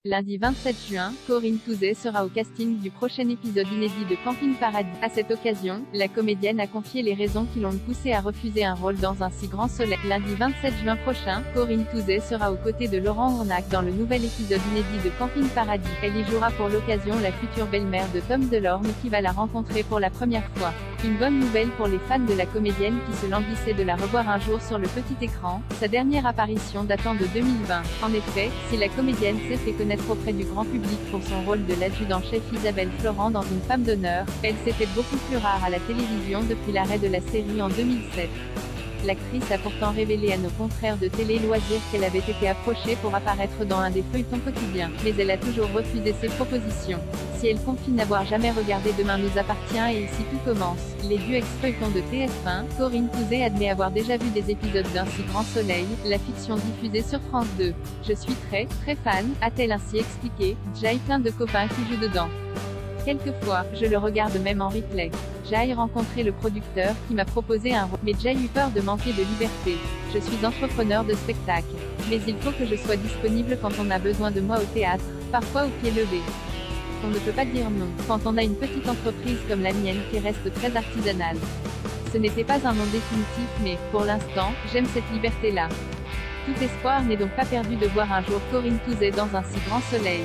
Lundi 27 juin, Corinne Touzé sera au casting du prochain épisode inédit de Camping Paradis. À cette occasion, la comédienne a confié les raisons qui l'ont poussée à refuser un rôle dans Un si grand soleil. Lundi 27 juin prochain, Corinne Touzé sera aux côtés de Laurent Ornac dans le nouvel épisode inédit de Camping Paradis. Elle y jouera pour l'occasion la future belle-mère de Tom Delorme qui va la rencontrer pour la première fois. Une bonne nouvelle pour les fans de la comédienne qui se languissaient de la revoir un jour sur le petit écran, sa dernière apparition datant de 2020. En effet, si la comédienne s'est fait connaître auprès du grand public pour son rôle de l'adjudant-chef Isabelle Florent dans Une femme d'honneur, elle s'est faite beaucoup plus rare à la télévision depuis l'arrêt de la série en 2007. L'actrice a pourtant révélé à nos confrères de Télé Loisirs qu'elle avait été approchée pour apparaître dans un des feuilletons quotidiens, mais elle a toujours refusé ses propositions. Si elle confie n'avoir jamais regardé Demain nous appartient et Ici tout commence, les vieux ex-feuilletons de TF1, Corinne Touzé admet avoir déjà vu des épisodes d'Un si grand soleil, la fiction diffusée sur France 2. Je suis très fan, a-t-elle ainsi expliqué, j'ai plein de copains qui jouent dedans. Quelquefois, je le regarde même en replay. J'ai rencontré le producteur, qui m'a proposé un rôle, mais j'ai eu peur de manquer de liberté. Je suis entrepreneur de spectacle. Mais il faut que je sois disponible quand on a besoin de moi au théâtre, parfois au pied levé. On ne peut pas dire non, quand on a une petite entreprise comme la mienne qui reste très artisanale. Ce n'était pas un nom définitif mais, pour l'instant, j'aime cette liberté-là. Tout espoir n'est donc pas perdu de voir un jour Corinne Touzé dans Un si grand soleil.